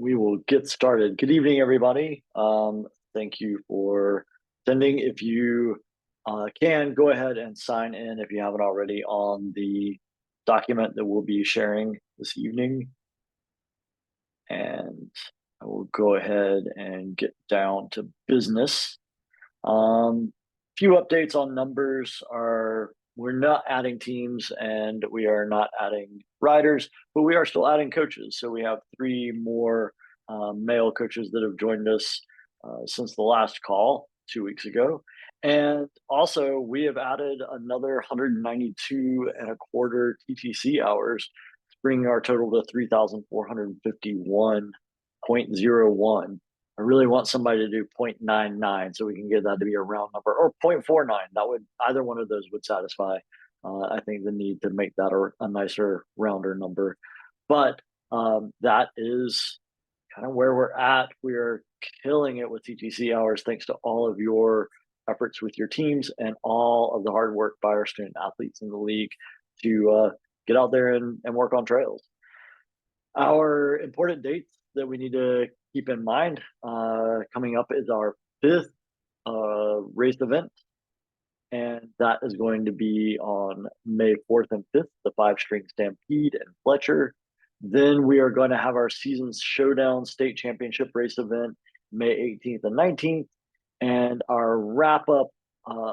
We will get started. Good evening, everybody. Thank you for attending. If you can, go ahead and sign in if you haven't already on the document that we'll be sharing this evening. And I will go ahead and get down to business. Few updates on numbers are we're not adding teams and we are not adding riders, but we are still adding coaches. So we have three more male coaches that have joined us since the last call 2 weeks ago. And also, we have added another 192 and a quarter TTC hours, bringing our total to 3,451.01. I really want somebody to do 0.99 so we can get that to be a round number, or 0.49. That would either one of those would satisfy. I think the need to make that a nicer, rounder number. But that is kind of where we're at. We are killing it with TTC hours thanks to all of your efforts with your teams and all of the hard work by our student athletes in the league to get out there and work on trails. Our important dates that we need to keep in mind coming up is our fifth race event, and that is going to be on May 4th and 5th, the 5-string Stampede in Fletcher. Then we are going to have our season's showdown state championship race event May 18th and 19th, and our wrap-up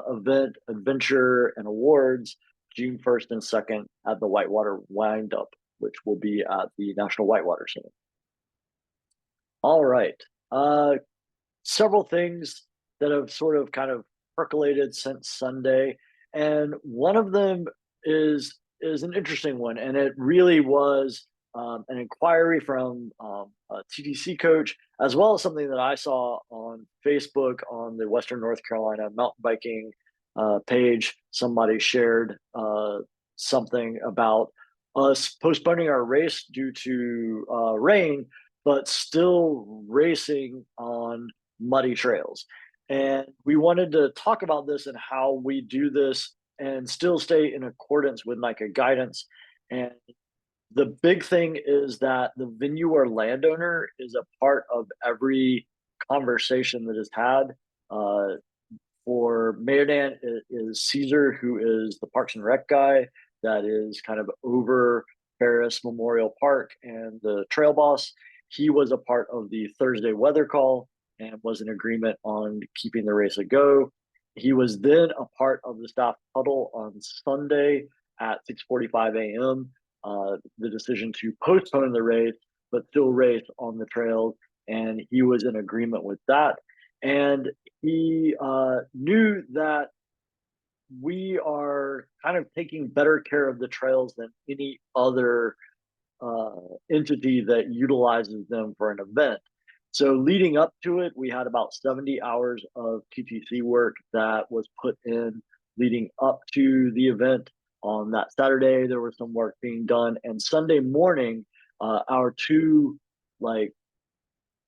event, adventure, and awards June 1st and 2nd at the Whitewater Wind-Up, which will be at the National Whitewater Center. All right. Several things that have sort of kind of percolated since Sunday, and one of them is an interesting one, and it really was an inquiry from a TTC coach, as well as something that I saw on Facebook on the Western North Carolina mountain biking page. Somebody shared something about us postponing our race due to rain, but still racing on muddy trails. And we wanted to talk about this and how we do this and still stay in accordance with NICA guidance. And the big thing is that the venue or landowner is a part of every conversation that is had. For Mayodan, it is Caesar, who is the Parks and Rec guy that is kind of over Ferris Memorial Park and the trail boss. He was a part of the Thursday weather call and was in agreement on keeping the race a go. He was then a part of the staff huddle on Sunday at 6:45 a.m. The decision to postpone the race, but still race on the trails, and he was in agreement with that. And he knew that we are kind of taking better care of the trails than any other entity that utilizes them for an event. So leading up to it, we had about 70 hours of TTC work that was put in leading up to the event. On that Saturday, there was some work being done, and Sunday morning, our two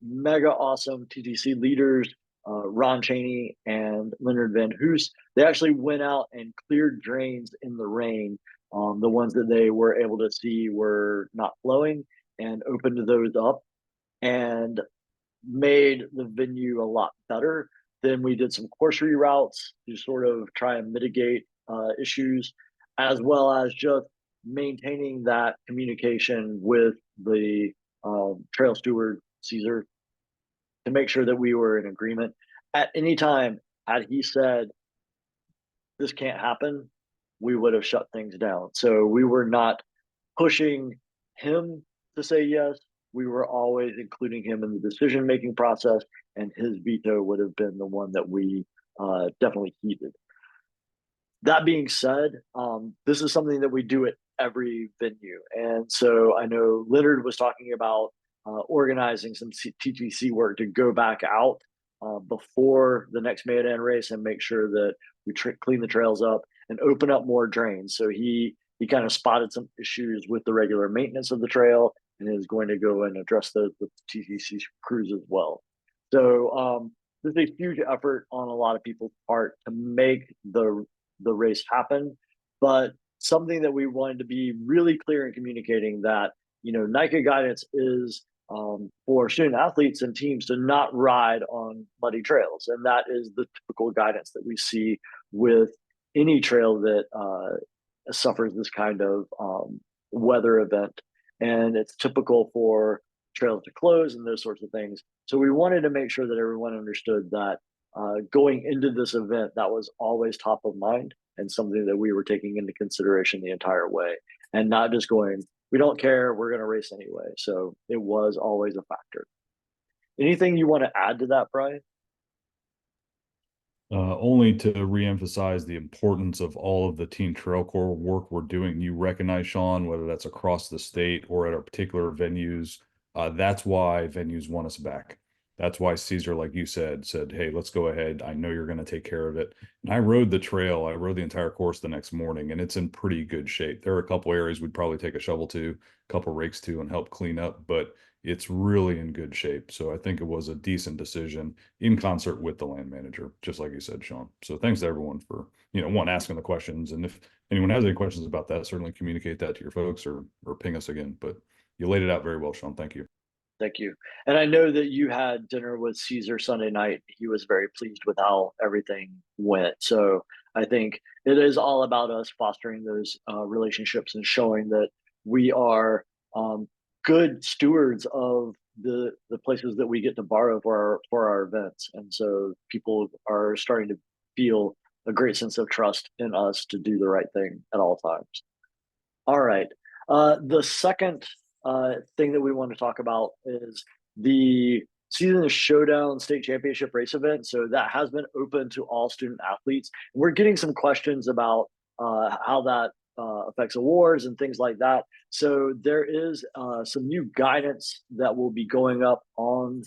mega awesome TTC leaders, Ron Cheney and Leonard Van Hoos, they actually went out and cleared drains in the rain. The ones that they were able to see were not flowing, and opened those up and made the venue a lot better. Then we did some course reroutes to sort of try and mitigate issues, as well as just maintaining that communication with the trail steward, Caesar, to make sure that we were in agreement. At any time, had he said, this can't happen, we would have shut things down. So we were not pushing him to say yes. We were always including him in the decision-making process, and his veto would have been the one that we definitely heeded. That being said, this is something that we do at every venue. And so I know Leonard was talking about organizing some TTC work to go back out before the next Mayodan race and make sure that we clean the trails up and open up more drains. So he kind of spotted some issues with the regular maintenance of the trail and is going to go and address those with TTC crews as well. So this is a huge effort on a lot of people's part to make the race happen, but something that we wanted to be really clear in communicating that, NICA guidance is for student athletes and teams to not ride on muddy trails. And that is the typical guidance that we see with any trail that suffers this kind of weather event. And it's typical for trails to close and those sorts of things. So we wanted to make sure that everyone understood that going into this event, that was always top of mind and something that we were taking into consideration the entire way, and not just going, we don't care, we're going to race anyway. So it was always a factor. Anything you want to add to that, Brian? Only to reemphasize the importance of all of the Team Trail Core work we're doing. You recognize, Sean, whether that's across the state or at our particular venues. That's why venues want us back. That's why Caesar, like you said, hey, let's go ahead. I know you're going to take care of it. And I rode the trail. I rode the entire course the next morning, and it's in pretty good shape. There are a couple areas we'd probably take a shovel to, a couple rakes to, and help clean up, but it's really in good shape. So I think it was a decent decision in concert with the land manager, just like you said, Sean. So thanks to everyone for, one, asking the questions. And if anyone has any questions about that, certainly communicate that to your folks or ping us again. But you laid it out very well, Sean. Thank you. Thank you. And I know that you had dinner with Caesar Sunday night. He was very pleased with how everything went. So I think it is all about us fostering those relationships and showing that we are good stewards of the places that we get to borrow for our events. And so people are starting to feel a great sense of trust in us to do the right thing at all times. All right. The second thing that we want to talk about is the season showdown state championship race event. So that has been open to all student athletes. We're getting some questions about how that affects awards and things like that. So there is some new guidance that will be going up on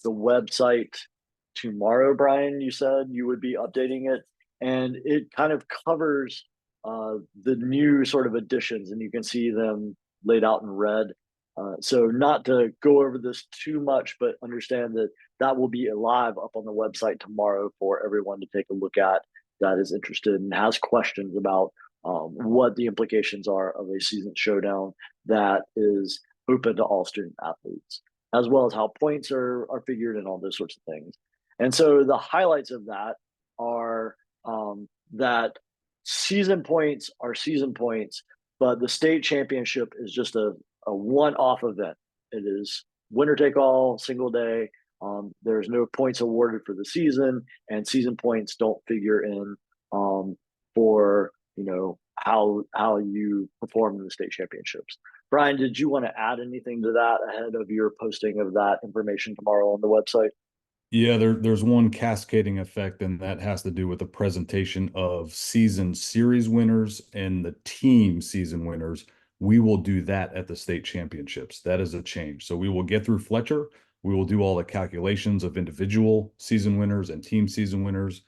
the website tomorrow. Brian, you said you would be updating it, and it kind of covers the new sort of additions, and you can see them laid out in red. So not to go over this too much, but understand that that will be live up on the website tomorrow for everyone to take a look at that is interested and has questions about what the implications are of a season showdown that is open to all student athletes, as well as how points are figured and all those sorts of things. And so the highlights of that are that season points are season points, but the state championship is just a one-off event. It is winner take all, single day. There's no points awarded for the season, and season points don't figure in for how you perform in the state championships. Brian, did you want to add anything to that ahead of your posting of that information tomorrow on the website? Yeah, there's one cascading effect, and that has to do with the presentation of season series winners and the team season winners. We will do that at the state championships. That is a change. So we will get through Fletcher. We will do all the calculations of individual season winners and team season winners.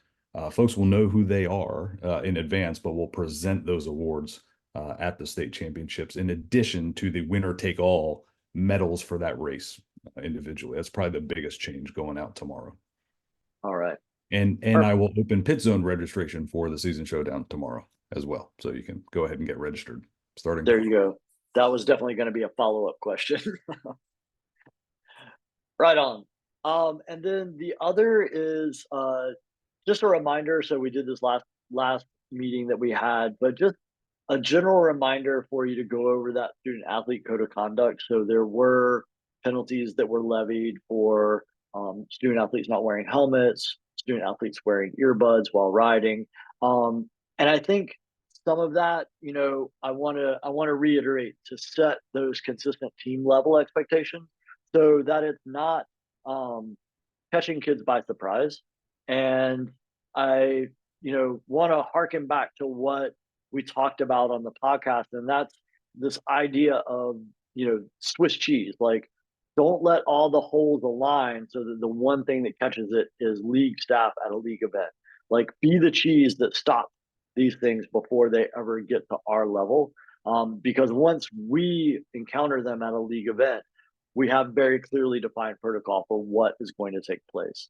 Folks will know who they are in advance, but we'll present those awards at the state championships in addition to the winner take all medals for that race individually. That's probably the biggest change going out tomorrow. All right. And I will open pit zone registration for the season showdown tomorrow as well. So you can go ahead and get registered starting There tomorrow. you go. That was definitely going to be a follow-up question. Right on. And then the other is just a reminder. So we did this last meeting that we had, but just a general reminder for you to go over that student athlete code of conduct. So there were penalties that were levied for student athletes not wearing helmets, student athletes wearing earbuds while riding, and I think some of that, I want to reiterate to set those consistent team level expectations so that it's not um, catching kids by surprise. And I, want to harken back to what we talked about on the podcast, and that's this idea of Swiss cheese. Like, don't let all the holes align so that the one thing that catches it is league staff at a league event. Like, be the cheese that stops these things before they ever get to our level. Because once we encounter them at a league event, we have very clearly defined protocol for what is going to take place.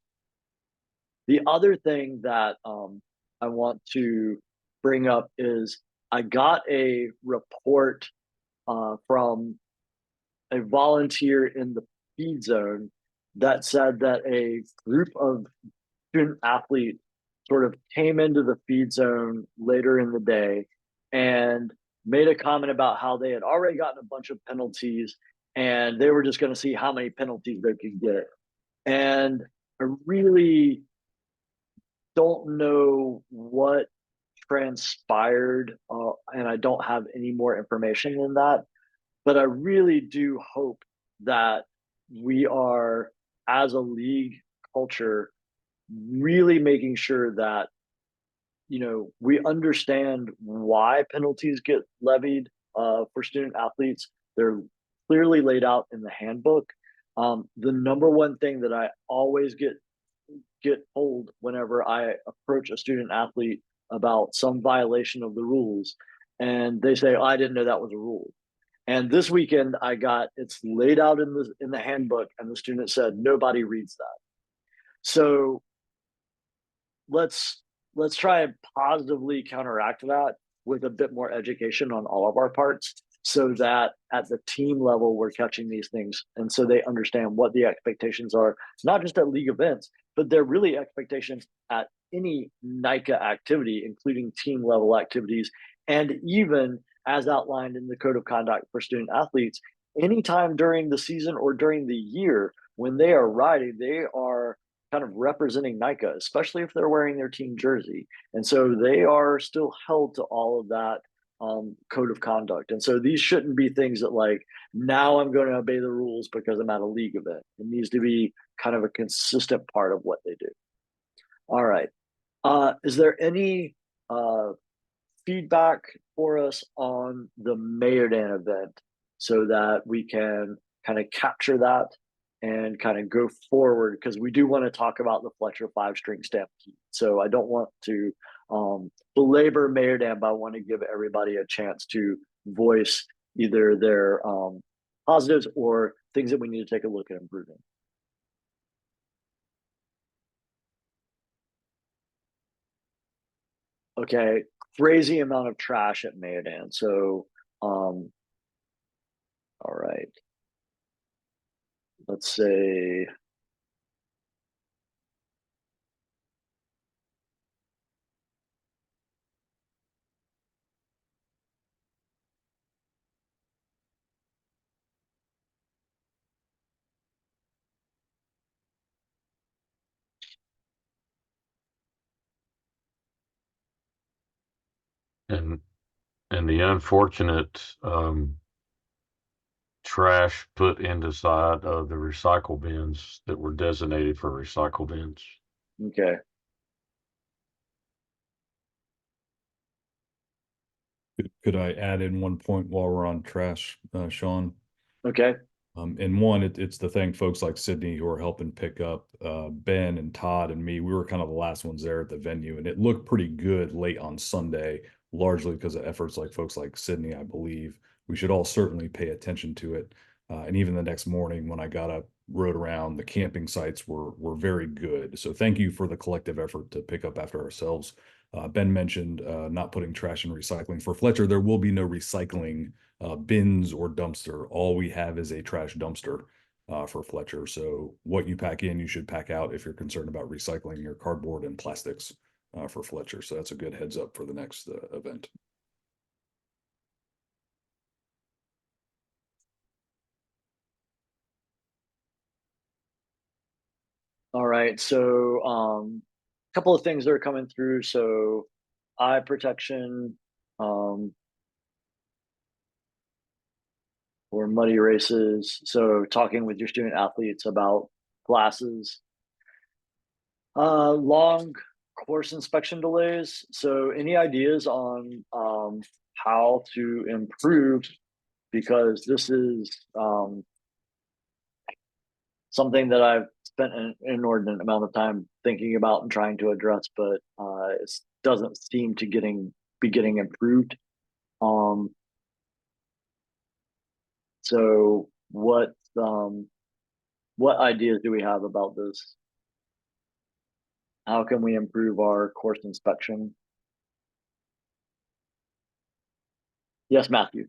The other thing that I want to bring up is I got a report from a volunteer in the feed zone that said that a group of student athletes sort of came into the feed zone later in the day and made a comment about how they had already gotten a bunch of penalties and they were just going to see how many penalties they could get. And I really don't know what transpired, and I don't have any more information than that. But I really do hope that we are, as a league culture, really making sure that we understand why penalties get levied for student athletes. They're clearly laid out in the handbook. The number one thing that I always get told whenever I approach a student athlete about some violation of the rules, and they say, oh, "I didn't know that was a rule." And this weekend, I got it's laid out in the handbook, and the student said nobody reads that. So let's let's try and positively counteract that with a bit more education on all of our parts so that at the team level we're catching these things and so they understand what the expectations are, not just at league events, but they're really expectations at any NICA activity, including team level activities, and even as outlined in the code of conduct for student athletes, anytime during the season or during the year when they are riding, they are kind of representing NICA, especially if they're wearing their team jersey. And so they are still held to all of that code of conduct. And so these shouldn't be things that like, now I'm going to obey the rules because I'm at a league event. It needs to be kind of a consistent part of what they do. All right. Is there any feedback for us on the Mayodan event so that we can kind of capture that and kind of go forward, because we do want to talk about the Fletcher 5-string stampede. So I don't want to belabor Mayodan, but I want to give everybody a chance to voice either their positives or things that we need to take a look at improving. Okay, crazy amount of trash at Mayodan. So, all right, let's say and and the unfortunate trash put inside of the recycle bins that were designated for recycle bins. okay. Could I add in one point while we're on trash, Sean? Okay. And one, it's to thank folks like Sydney who are helping pick up Ben and Todd and me. We were kind of the last ones there at the venue, and it looked pretty good late on Sunday, largely because of efforts like folks like Sydney, I believe. We should all certainly pay attention to it. And even the next morning when I got up, rode around, the camping sites were very good. So thank you for the collective effort to pick up after ourselves. Ben mentioned not putting trash in recycling. For Fletcher, there will be no recycling bins or dumpster. All we have is a trash dumpster for Fletcher. So what you pack in, you should pack out if you're concerned about recycling your cardboard and plastics for Fletcher. So that's a good heads up for the next event. All right. So, a couple of things that are coming through. So, eye protection, or muddy races. So, talking with your student athletes about glasses, long course inspection delays. So, any ideas on how to improve? Because this is something that I've spent an inordinate amount of time thinking about and trying to address, but it doesn't seem to be getting improved. Um, so what ideas do we have about this? How can we improve our course inspection? Yes, Matthew.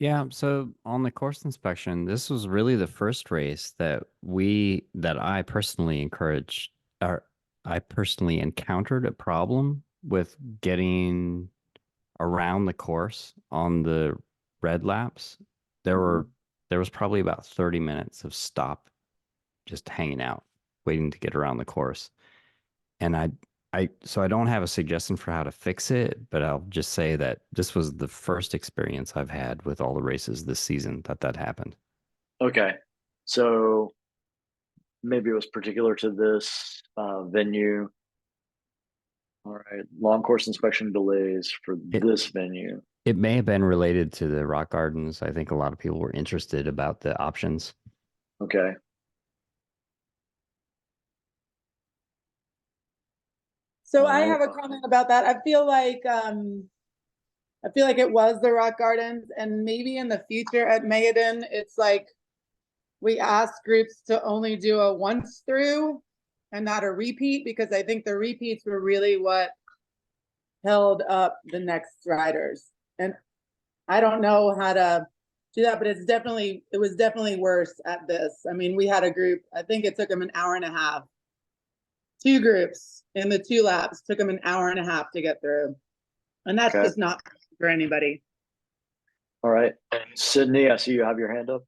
Yeah, so on the course inspection, this was really the first race that I personally encouraged, or I personally encountered a problem with getting around the course on the red laps. There Mhm. were there was probably about 30 minutes of stop just hanging out, waiting to get around the course. And so I don't have a suggestion for how to fix it, but I'll just say that this was the first experience I've had with all the races this season that happened. Okay, so maybe it was particular to this venue. All right, long course inspection delays for It this venue. it may have been related to the rock gardens. I think a lot of people were interested about the options. Okay, So all I right. have a comment about that. I feel like it was the rock gardens, and maybe in the future at Mayodan, it's like we ask groups to only do a once through and not a repeat, because I think the repeats were really what held up the next riders. And I don't know how to do that, but it was definitely worse at this. I mean, we had a group, I think it took them an hour and a half. Two groups in the 2 laps took them an hour and a half to get through. And that's Okay. just not for anybody. All right, Sydney, I see you have your hand up.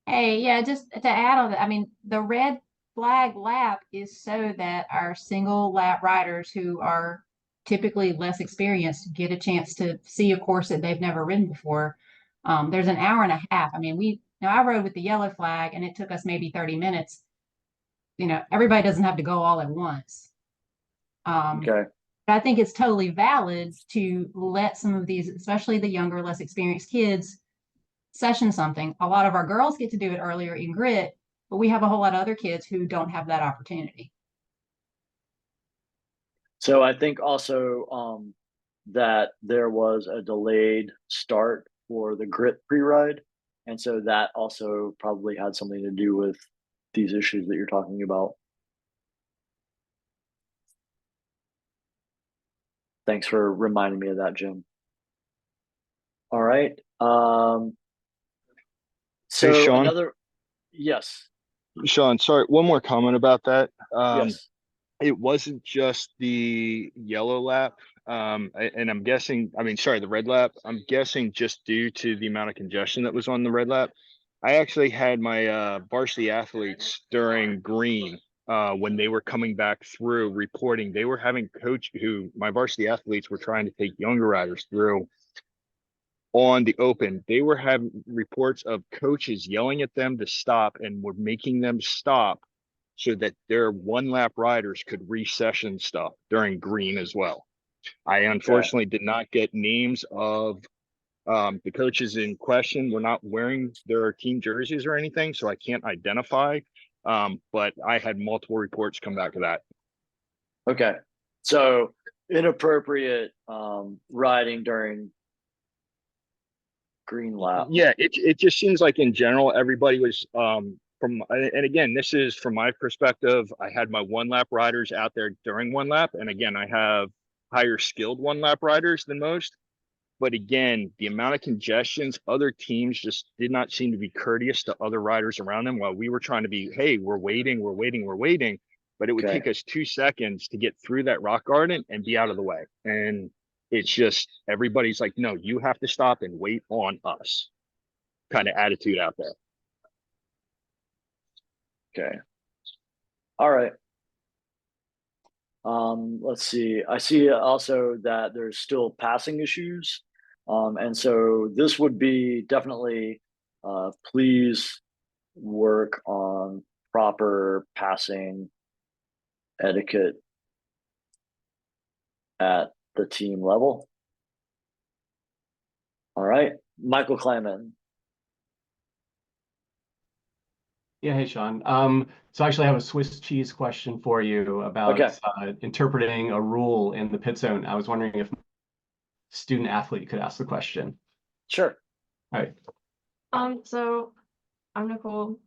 Hey, yeah, just to add on that, I mean, the red flag lap is so that our single lap riders who are typically less experienced get a chance to see a course that they've never ridden before. There's an hour and a half. I mean, I rode with the yellow flag and it took us maybe 30 minutes. Everybody doesn't have to go all at once. Okay, But I think it's totally valid to let some of these, especially the younger, less experienced kids, session something. A lot of our girls get to do it earlier in grit, but we have a whole lot of other kids who don't have that opportunity. so I think also that there was a delayed start for the grit pre-ride, and so that also probably had something to do with these issues that you're talking about. Thanks for reminding me of that, Jim. All right. So Sean. yes, Sean, sorry, one more comment about that. yes. It wasn't just the yellow lap. And I'm guessing, the red lap. I'm guessing just due to the amount of congestion that was on the red lap. I actually had my varsity athletes during green when they were coming back through reporting. They were having my varsity athletes were trying to take younger riders through on the open. They were having reports of coaches yelling at them to stop and were making them stop so that their 1 lap riders could recession stuff during green as well. I unfortunately did not get names of the coaches in question. Were not wearing their team jerseys or anything, so I can't identify. But I had multiple reports come back to that. Okay. So inappropriate riding during green lap. Yeah, it just seems like in general everybody was and again, this is from my perspective. I had my 1 lap riders out there during 1 lap, and again, I have higher skilled 1 lap riders than most. But again, the amount of congestions, other teams just did not seem to be courteous to other riders around them while we were trying to be, hey, we're waiting. But it would Okay. take us 2 seconds to get through that rock garden and be out of the way. And it's just everybody's like, no, you have to stop and wait on us kind of attitude out there. Okay. All right. Let's see. I see also that there's still passing issues. And so this would be definitely please work on proper passing etiquette at the team level. All right. Michael Kleiman. Yeah, hey, Sean. So actually I have a Swiss cheese question for you about interpreting a rule in the pit zone. I was wondering if student athlete could ask the question. Sure. All right. So I'm Nicole.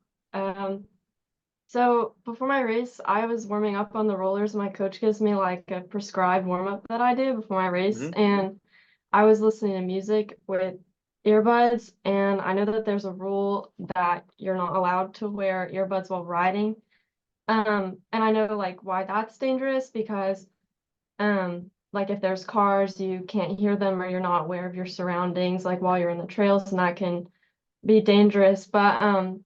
So before my race, I was warming up on the rollers. My coach gives me like a prescribed warm up that I do before my race. And I was listening to music with earbuds, and I know that there's a rule that you're not allowed to wear earbuds while riding. And I know like why that's dangerous because like if there's cars, you can't hear them or you're not aware of your surroundings like while you're in the trails, and that can be dangerous. But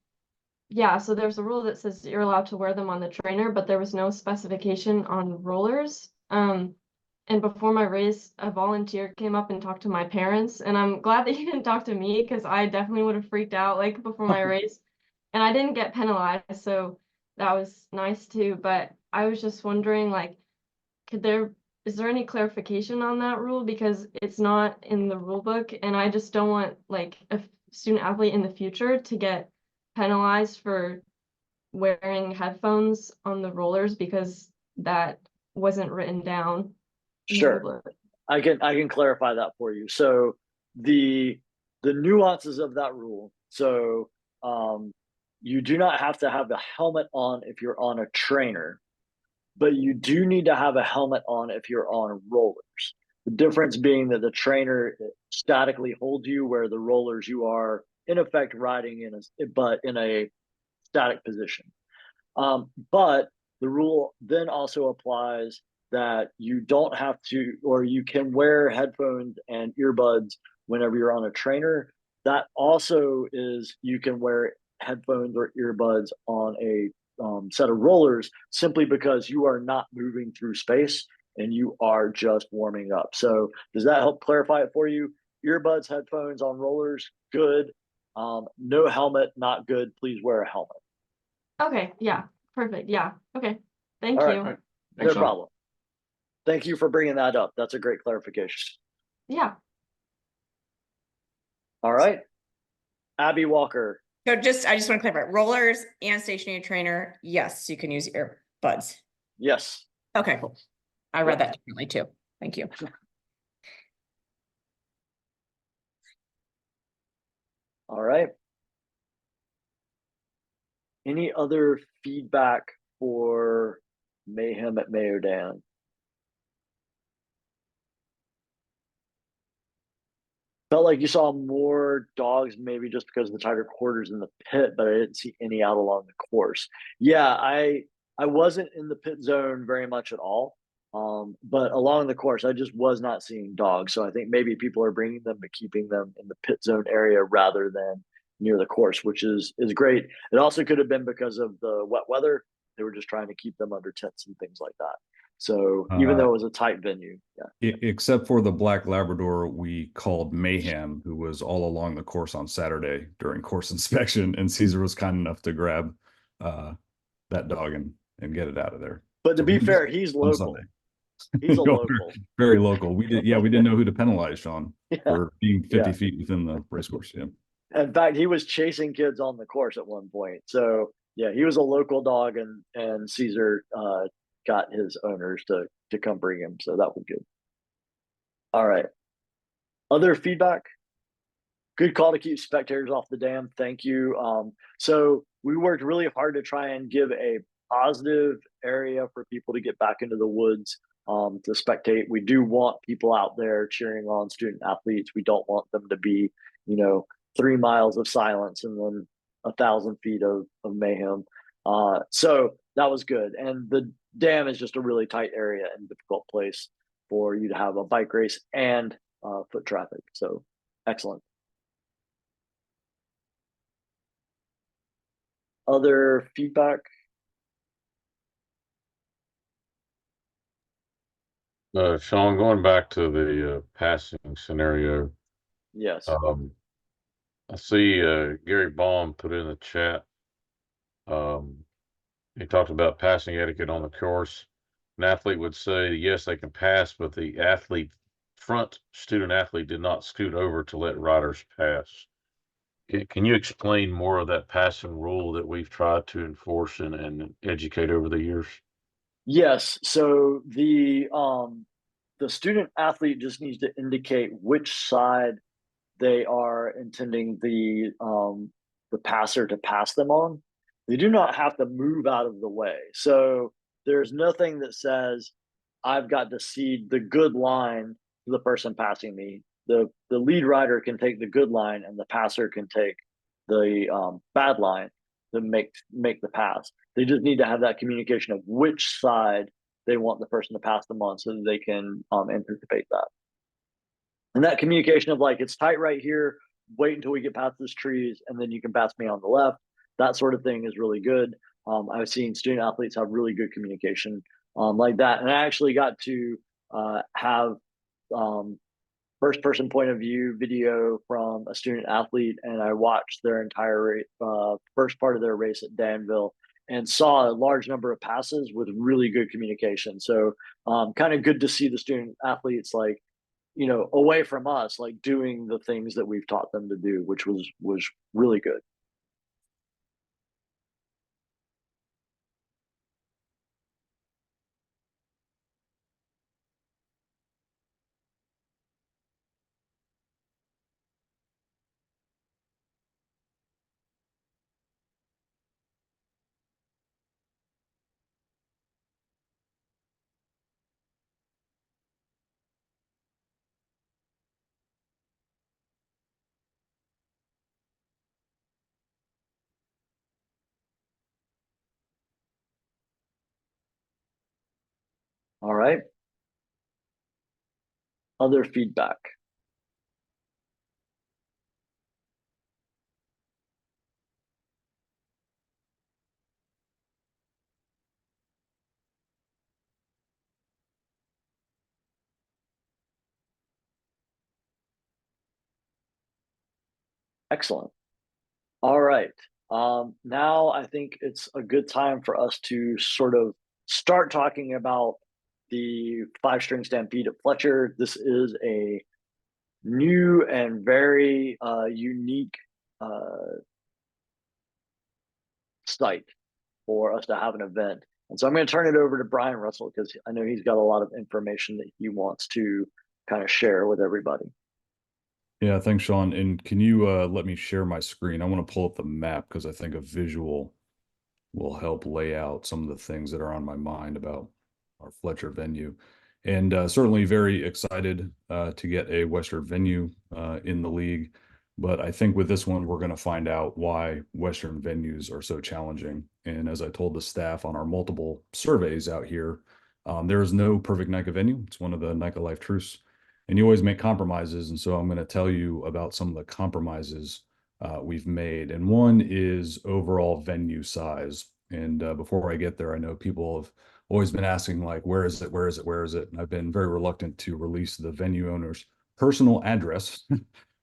yeah, so there's a rule that says you're allowed to wear them on the trainer, but there was no specification on rollers. And before my race, a volunteer came up and talked to my parents, and I'm glad that he didn't talk to me because I definitely would have freaked out like before my race. And I didn't get penalized, so that was nice too. But I was just wondering, like, is there any clarification on that rule? Because it's not in the rule book, and I just don't want like a student athlete in the future to get penalized for wearing headphones on the rollers because that wasn't written down in the rule Sure. book. I can clarify that for you. So the nuances of that rule. So you do not have to have a helmet on if you're on a trainer, but you do need to have a helmet on if you're on rollers. The difference being that the trainer statically holds you, where the rollers you are in effect riding in a static position. But the rule then also applies that you don't have to, or you can wear headphones and earbuds whenever you're on a trainer. That also is, you can wear headphones or earbuds on a set of rollers simply because you are not moving through space and you are just warming up. So does that help clarify it for you? Earbuds, headphones on rollers, good. No helmet, not good. Please wear a helmet. Okay, yeah, perfect. Yeah, okay. Thank All you. right. Thanks, No Sean. problem. Thank you for bringing that up. That's a great clarification. Yeah. All right. Abby Walker. So I just want to clarify, rollers and stationary trainer, yes, you can use earbuds. Yes. Okay, cool. I read that differently too. Thank you. All right. Any other feedback for Mayhem at Mayodan? Felt like you saw more dogs, maybe just because of the tighter quarters in the pit, but I didn't see any out along the course. Yeah, I wasn't in the pit zone very much at all. But along the course, I just was not seeing dogs. So I think maybe people are bringing them but keeping them in the pit zone area rather than near the course, which is great. It also could have been because of the wet weather. They were just trying to keep them under tents and things like that. So even though it was a tight venue, yeah. Except for the Black Labrador we called Mayhem, who was all along the course on Saturday during course inspection, and Caesar was kind enough to grab that dog and get it out of there. But to be fair, he's on local. Sunday. He's a local. Very local. We didn't know who to penalize, Sean, Yeah. for being 50 Yeah. feet within the race course. Yeah. In fact, he was chasing kids on the course at one point. So yeah, he was a local dog, and Caesar got his owners to come bring him. So that was good. All right. Other feedback? Good call to keep spectators off the dam. Thank you. So we worked really hard to try and give a positive area for people to get back into the woods to spectate. We do want people out there cheering on student athletes. We don't want them to be, 3 miles of silence and then 1,000 feet of mayhem. So that was good. And the dam is just a really tight area and difficult place for you to have a bike race and foot traffic. So excellent. Other feedback? Sean, going back to the passing scenario, Yes. I see Gary Baum put in the chat. He talked about passing etiquette on the course. An athlete would say, yes, they can pass, but the front student athlete did not scoot over to let riders pass. Can you explain more of that passing rule that we've tried to enforce and educate over the years? Yes. So the student athlete just needs to indicate which side they are intending the passer to pass them on. They do not have to move out of the way. So there's nothing that says I've got to cede the good line to the person passing me. the lead rider can take the good line and the passer can take the bad line to make the pass. They just need to have that communication of which side they want the person to pass them on so that they can anticipate that. And that communication of like, it's tight right here, wait until we get past this trees, and then you can pass me on the left. That sort of thing is really good. I've seen student athletes have really good communication like that. And I actually got to have first person point of view video from a student athlete, and I watched their entire first part of their race at Danville and saw a large number of passes with really good communication. So kind of good to see the student athletes like, you know, away from us, like doing the things that we've taught them to do, which was really good. All right. Other feedback. Excellent. All right. Now I think it's a good time for us to sort of start talking about the 5-string stampede at Fletcher. This is a new and very unique site for us to have an event. And so I'm going to turn it over to Brian Russell because I know he's got a lot of information that he wants to kind of share with everybody. Yeah, thanks, Sean. And can you let me share my screen? I want to pull up the map because I think a visual will help lay out some of the things that are on my mind about our Fletcher venue. And certainly very excited to get a Western venue in the league. But I think with this one, we're going to find out why Western venues are so challenging. And as I told the staff on our multiple surveys out here, there is no perfect NICA venue. It's one of the NICA life truths. And you always make compromises. And so I'm going to tell you about some of the compromises we've made. And one is overall venue size. And before I get there, I know people have always been asking, like, where is it? Where is it? Where is it? And I've been very reluctant to release the venue owner's personal address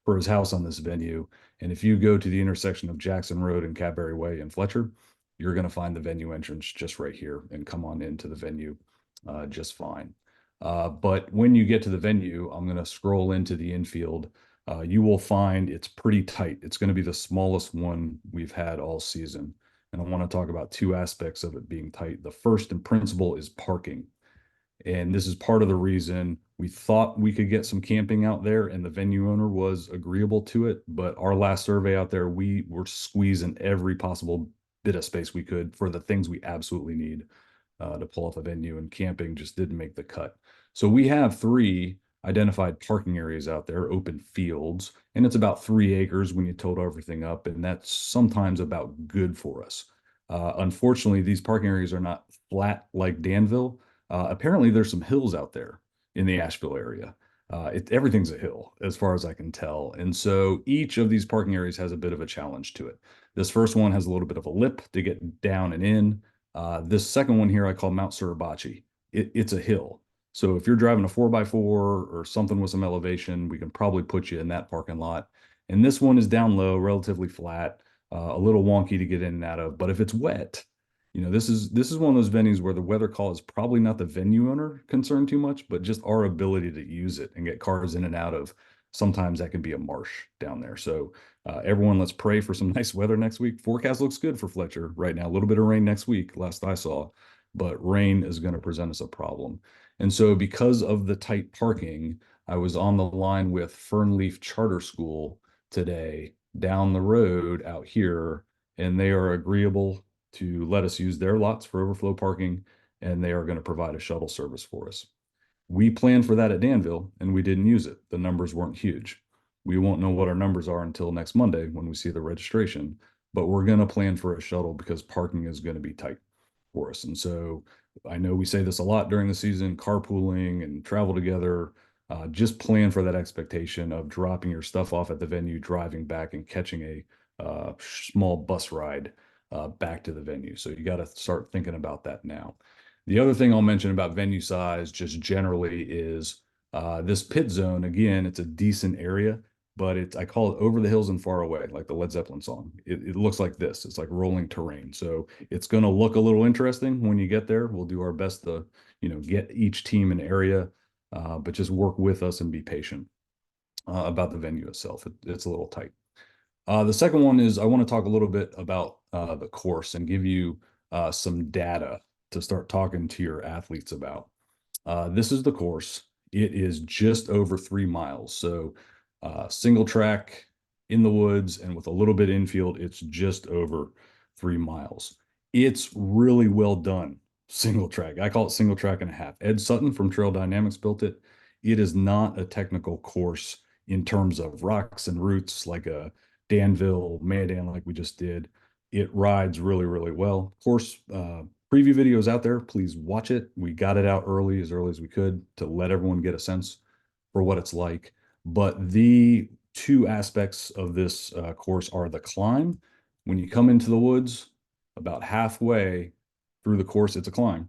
for his house on this venue. And if you go to the intersection of Jackson Road and Cadbury Way in Fletcher, you're going to find the venue entrance just right here and come on into the venue just fine. But when you get to the venue, I'm going to scroll into the infield. You will find it's pretty tight. It's going to be the smallest one we've had all season. And I want to talk about two aspects of it being tight. The first and principal is parking. And this is part of the reason we thought we could get some camping out there and the venue owner was agreeable to it. But our last survey out there, we were squeezing every possible bit of space we could for the things we absolutely need to pull off a venue, and camping just didn't make the cut. So we have 3 identified parking areas out there, open fields, and it's about 3 acres when you total everything up, and that's sometimes about good for us. Unfortunately, these parking areas are not flat like Danville. Apparently, there's some hills out there in the Asheville area. Everything's a hill as far as I can tell. And so each of these parking areas has a bit of a challenge to it. This first one has a little bit of a lip to get down and in. This second one here I call Mount Suribachi. It's a hill. So if you're driving a 4x4 or something with some elevation, we can probably put you in that parking lot. And this one is down low, relatively flat, a little wonky to get in and out of. But if it's wet, you know, this is one of those venues where the weather call is probably not the venue owner concerned too much, but just our ability to use it and get cars in and out of. Sometimes that can be a marsh down there. So everyone, let's pray for some nice weather next week. Forecast looks good for Fletcher right now. A little bit of rain next week, last I saw, but rain is going to present us a problem. And so because of the tight parking, I was on the line with Fernleaf Charter School today down the road out here, and they are agreeable to let us use their lots for overflow parking, and they are going to provide a shuttle service for us. We planned for that at Danville and we didn't use it. The numbers weren't huge. We won't know what our numbers are until next Monday when we see the registration, but we're going to plan for a shuttle because parking is going to be tight for us. And so I know we say this a lot during the season, carpooling and travel together. Just plan for that expectation of dropping your stuff off at the venue, driving back and catching a small bus ride back to the venue. So you got to start thinking about that now. The other thing I'll mention about venue size just generally is this pit zone. Again, it's a decent area, but I call it over the hills and far away, like the Led Zeppelin song. It looks like this. It's like rolling terrain. So it's going to look a little interesting when you get there. We'll do our best to, get each team an area, but just work with us and be patient about the venue itself. It's a little tight. The second one is I want to talk a little bit about the course and give you some data to start talking to your athletes about. This is the course. It is just over 3 miles. So single track in the woods and with a little bit infield, it's just over 3 miles. It's really well done. Single track. I call it single track and a half. Ed Sutton from Trail Dynamics built it. It is not a technical course in terms of rocks and roots like a Danville, Mayodan, like we just did. It rides really, really well. Of course, preview videos out there. Please watch it. We got it out as early as we could to let everyone get a sense for what it's like. But the two aspects of this course are the climb. When you come into the woods, about halfway through the course, it's a climb.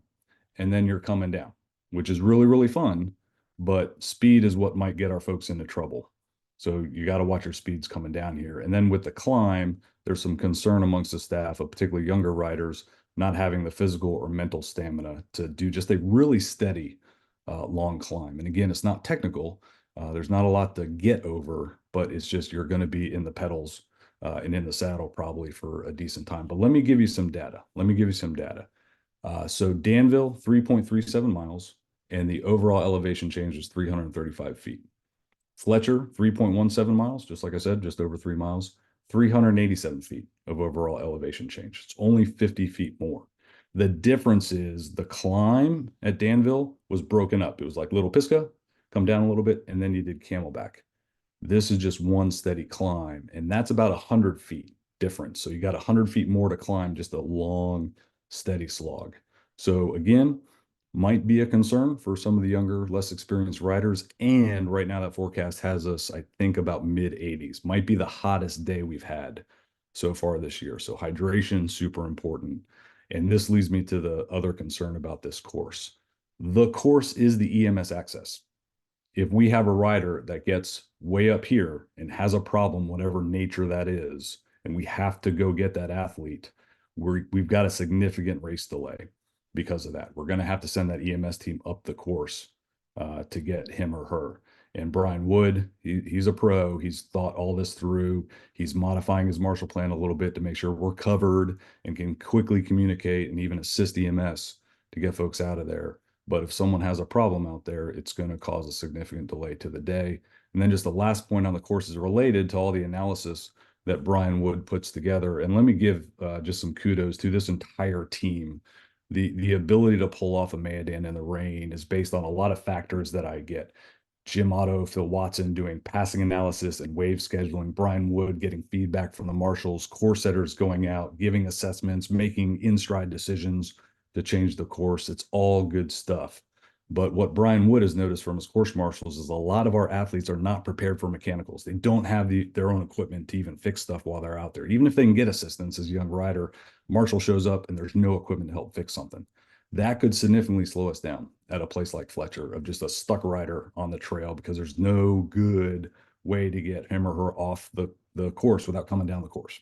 And then you're coming down, which is really, really fun. But speed is what might get our folks into trouble. So you got to watch your speeds coming down here. And then with the climb, there's some concern amongst the staff of particularly younger riders not having the physical or mental stamina to do just a really steady long climb. And again, it's not technical. There's not a lot to get over, but it's just you're going to be in the pedals and in the saddle probably for a decent time. But let me give you some data. So Danville, 3.37 miles, and the overall elevation change is 335 feet. Fletcher, 3.17 miles, just like I said, just over 3 miles, 387 feet of overall elevation change. It's only 50 feet more. The difference is the climb at Danville was broken up. It was like Little Pisgah, come down a little bit, and then you did Camelback. This is just one steady climb, and that's about 100 feet difference. So you got 100 feet more to climb, just a long, steady slog. So again, might be a concern for some of the younger, less experienced riders. And right now that forecast has us, I think, about mid-80s. Might be the hottest day we've had so far this year. So hydration, super important. And this leads me to the other concern about this course. The course is the EMS access. If we have a rider that gets way up here and has a problem, whatever nature that is, and we have to go get that athlete, we've got a significant race delay because of that. We're going to have to send that EMS team up the course to get him or her. And Brian Wood, he's a pro. He's thought all this through. He's modifying his Marshall plan a little bit to make sure we're covered and can quickly communicate and even assist EMS to get folks out of there. But if someone has a problem out there, it's going to cause a significant delay to the day. And then just the last point on the course is related to all the analysis that Brian Wood puts together. And let me give just some kudos to this entire team. The ability to pull off a Mayodan in the rain is based on a lot of factors that I get. Jim Otto, Phil Watson doing passing analysis and wave scheduling, Brian Wood getting feedback from the marshals, course setters going out, giving assessments, making in-stride decisions to change the course. It's all good stuff. But what Brian Wood has noticed from his course marshals is a lot of our athletes are not prepared for mechanicals. They don't have their own equipment to even fix stuff while they're out there. Even if they can get assistance as a young rider, marshal shows up and there's no equipment to help fix something. That could significantly slow us down at a place like Fletcher of just a stuck rider on the trail because there's no good way to get him or her off the course without coming down the course.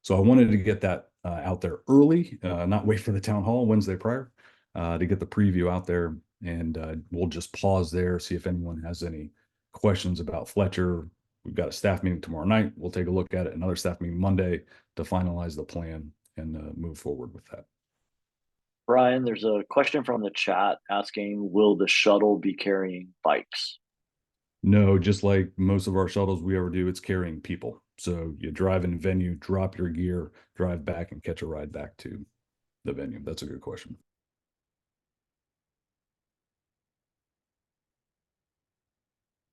So I wanted to get that out there early, not wait for the town hall Wednesday prior to get the preview out there. And we'll just pause there, see if anyone has any questions about Fletcher. We've got a staff meeting tomorrow night. We'll take a look at it. Another staff meeting Monday to finalize the plan and move forward with that. Brian, there's a question from the chat asking, will the shuttle be carrying bikes? No, just like most of our shuttles we ever do, it's carrying people. So you drive in venue, drop your gear, drive back and catch a ride back to the venue. That's a good question.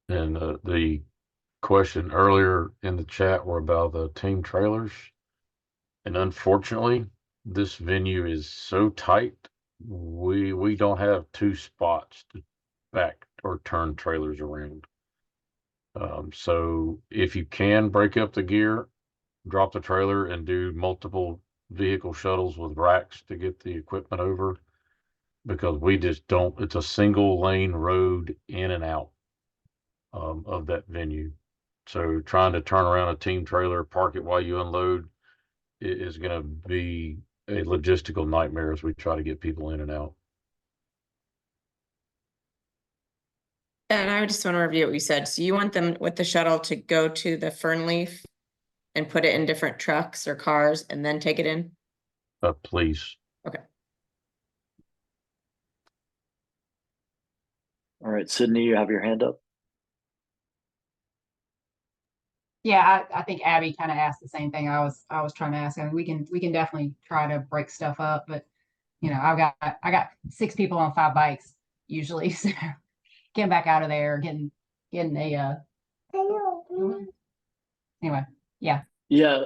And the question earlier in the chat were about the team trailers. And unfortunately, this venue is so tight, we don't have two spots to back or turn trailers around. So if you can break up the gear, drop the trailer and do multiple vehicle shuttles with racks to get the equipment over, because we just don't, it's a single lane road in and out of that venue. So trying to turn around a team trailer, park it while you unload is going to be a logistical nightmare as we try to get people in and out. And I just want to review what you said. So you want them with the shuttle to go to the Fernleaf and put it in different trucks or cars and then take it in? Please. Okay. All right, Sydney, you have your hand up. Yeah, I think Abby kind of asked the same thing I was trying to ask. I mean, we can definitely try to break stuff up, but you know, I got 6 people on 5 bikes usually, so getting back out of there, getting a anyway, yeah. Yeah,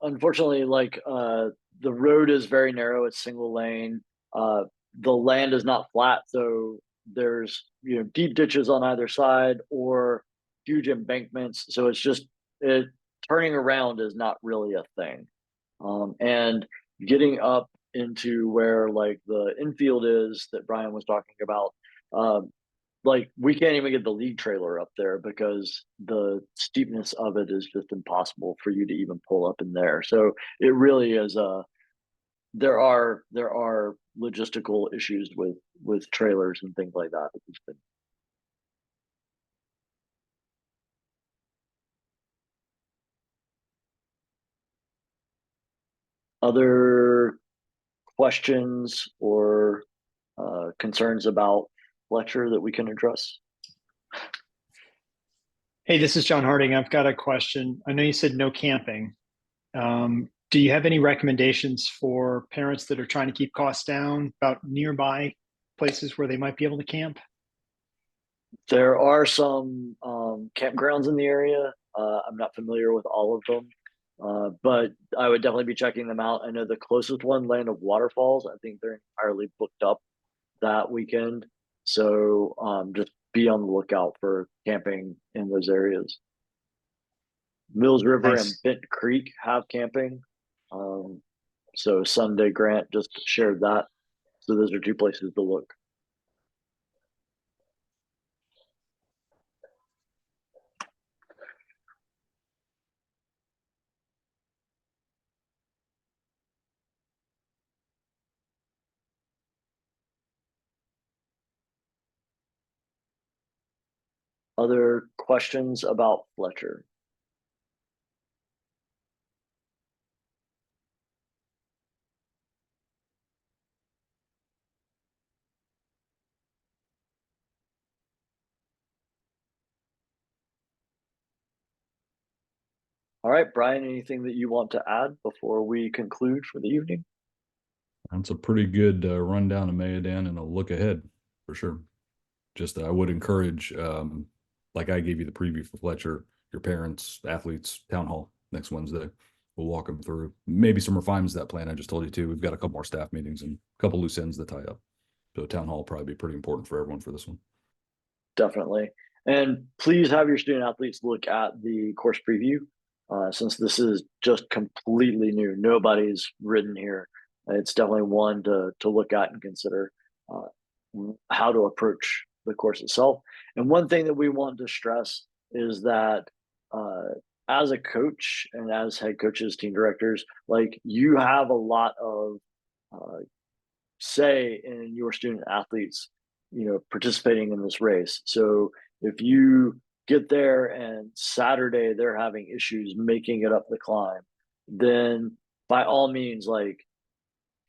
unfortunately, like the road is very narrow, it's single lane. The land is not flat, so there's deep ditches on either side or huge embankments. So it's just turning around is not really a thing. And getting up into where like the infield is that Brian was talking about, like we can't even get the league trailer up there because the steepness of it is just impossible for you to even pull up in there. So it really is there are logistical issues with trailers and things like that. Other questions or concerns about Fletcher that we can address? Hey, this is John Harding. I've got a question. I know you said no camping. Do you have any recommendations for parents that are trying to keep costs down about nearby places where they might be able to camp? There are some campgrounds in the area. I'm not familiar with all of them, but I would definitely be checking them out. I know the closest one, Land of Waterfalls, I think they're entirely booked up that weekend. So just be on the lookout for camping in those areas. Mills River and Bent Creek have camping. So Sunday Grant just shared that. So those are 2 places to look. Other questions about Fletcher? All right, Brian, anything that you want to add before we conclude for the evening? That's a pretty good rundown of Mayodan and a look ahead for sure. Just I would encourage, like I gave you the preview for Fletcher, your parents, athletes, town hall next Wednesday. We'll walk them through maybe some refinements to that plan I just told you too. We've got a couple more staff meetings and a couple loose ends to tie up. So town hall will probably be pretty important for everyone for this one. Definitely. And please have your student athletes look at the course preview. Since this is just completely new, nobody's ridden here. It's definitely one to look at and consider how to approach the course itself. And one thing that we want to stress is that as a coach and as head coaches, team directors, like you have a lot of say in your student athletes, participating in this race. So if you get there and Saturday they're having issues making it up the climb, then by all means, like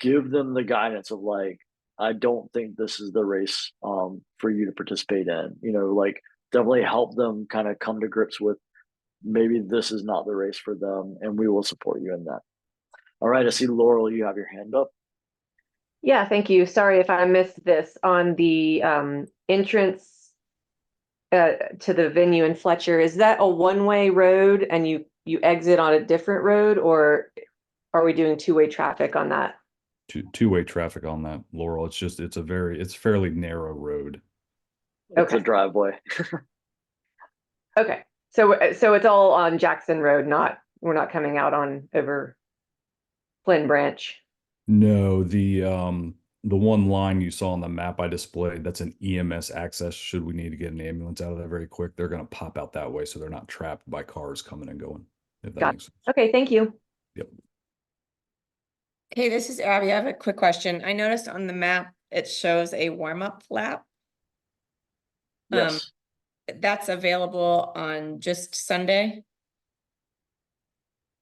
give them the guidance of like, I don't think this is the race for you to participate in. Like definitely help them kind of come to grips with maybe this is not the race for them, and we will support you in that. All right, I see Laurel, you have your hand up. Yeah, thank you. Sorry if I missed this on the entrance to the venue in Fletcher, is that a one-way road and you exit on a different road, or are we doing two-way traffic on that? Two-way traffic on that, Laurel. It's fairly narrow road. It's Okay. a driveway. Okay. So it's all on Jackson Road, we're not coming out on over Flynn Branch. No, the one line you saw on the map I displayed, that's an EMS access. Should we need to get an ambulance out of there very quick, they're going to pop out that way so they're not trapped by cars coming and going, if that Got makes sense. Okay, thank you. Yep. Hey, this is Abby. I have a quick question. I noticed on the map, it shows a warm-up lap. Yes. That's available on just Sunday?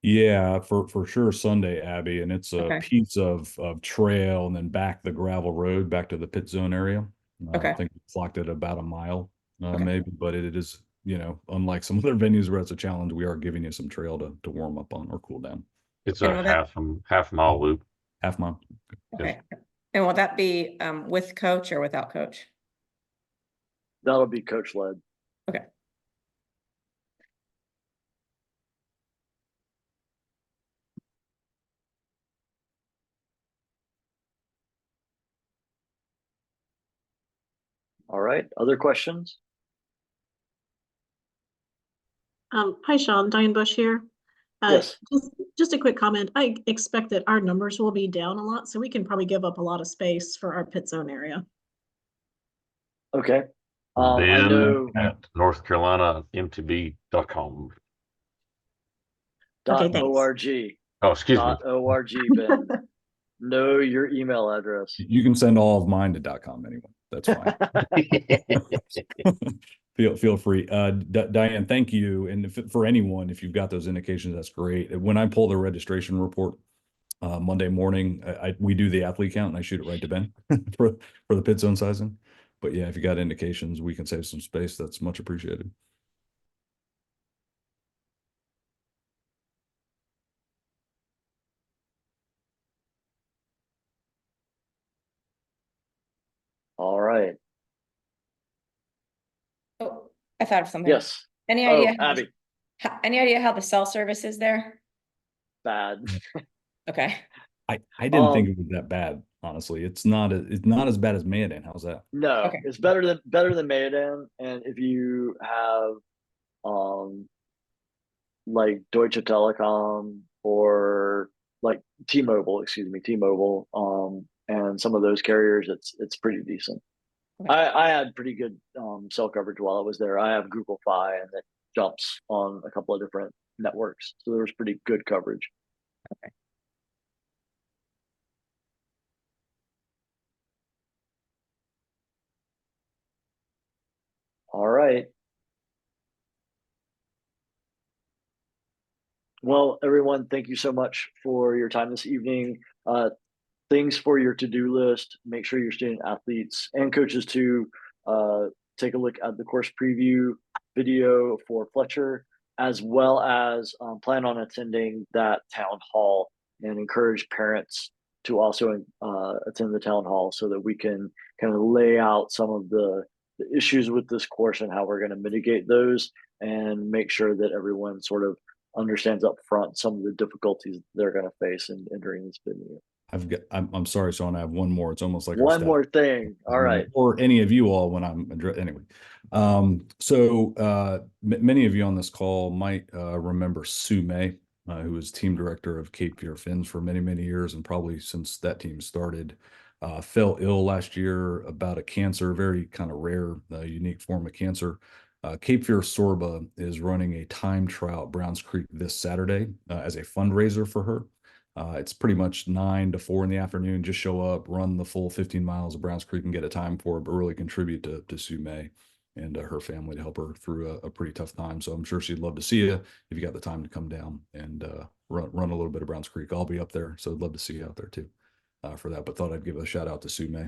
Yeah, for sure Sunday, Abby, and it's a Okay. piece of trail and then back the gravel road back to the pit zone area. I Okay. think we clocked it about a mile, Okay. maybe, but it is, unlike some other venues where it's a challenge, we are giving you some trail to warm up on or cool down. It's And a will that- half mile loop. Half mile. Okay. And will that be with coach or without coach? That'll be coach led. Okay. All right. Other questions? Hi, Sean, Diane Bush here. Yes. Just a quick comment. I expect that our numbers will be down a lot, so we can probably give up a lot of space for our pit zone area. Okay. I Ben know at NorthCarolinaMTB.com. Okay, thanks. .org. Oh, excuse me. .org, Ben. Know your email address. You can send all of mine to .com anyway. That's fine. Feel free. Diane, thank you. And for anyone, if you've got those indications, that's great. When I pull the registration report Monday morning, we do the athlete count and I shoot it right to Ben for the pit zone sizing. But yeah, if you got indications, we can save some space. That's much appreciated. All right. Oh, I thought of something. Yes. Any Oh, idea? Abby. Any idea how the cell service is there? Bad. Okay. I didn't think it was that bad, honestly. It's not as bad as Maydan. How's that? No, Okay. it's better than Mayodan. And if you have like Deutsche Telekom or like T-Mobile, and some of those carriers, it's pretty decent. Okay. I had pretty good cell coverage while I was there. I have Google Fi and it jumps on a couple of different networks, so there was pretty good coverage. Okay. All right. Well, everyone, thank you so much for your time this evening. Things for your to-do list. Make sure your student athletes and coaches too take a look at the course preview video for Fletcher, as well as plan on attending that town hall and encourage parents to also attend the town hall so that we can kind of lay out some of the issues with this course and how we're going to mitigate those and make sure that everyone sort of understands up front some of the difficulties they're going to face in entering this venue. I'm sorry, Sean. I have one more. It's almost like one more thing. All right. Or any of you all when I'm anyway. Many of you on this call might remember Sue May, who was team director of Cape Fear Finns for many, many years, and probably since that team started, fell ill last year about a cancer, very kind of rare, unique form of cancer. Cape Fear Sorba is running a time trial at Browns Creek this Saturday as a fundraiser for her. It's pretty much 9 to 4 in the afternoon. Just show up, run the full 15 miles of Browns Creek and get a time for it, but really contribute to Sue May and her family to help her through a pretty tough time. So I'm sure she'd love to see you if you got the time to come down and run a little bit of Browns Creek. I'll be up there, so I'd love to see you out there too for that. But thought I'd give a shout out to Sue May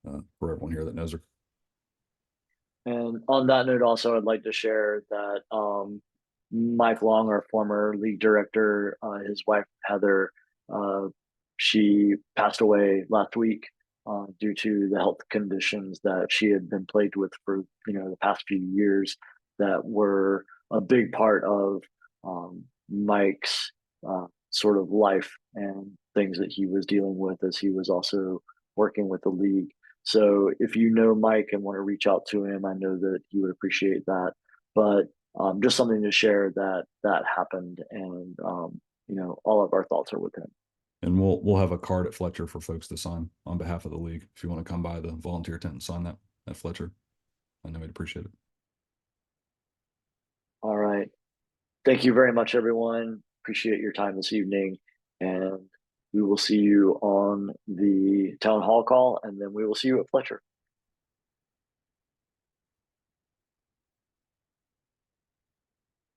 for everyone here that knows her. And on that note, also, I'd like to share that Mike Long, our former league director, his wife, Heather, she passed away last week. due to the health conditions that she had been plagued with for the past few years, that were a big part of Mike's sort of life and things that he was dealing with as he was also working with the league. So if you know Mike and want to reach out to him, I know that he would appreciate that. But just something to share that happened, and all of our thoughts are with him. And we'll have a card at Fletcher for folks to sign on behalf of the league. If you want to come by the volunteer tent and sign that at Fletcher, I know he'd appreciate it. All right. Thank you very much, everyone. Appreciate your time this evening, and we will see you on the town hall call, and then we will see you at Fletcher.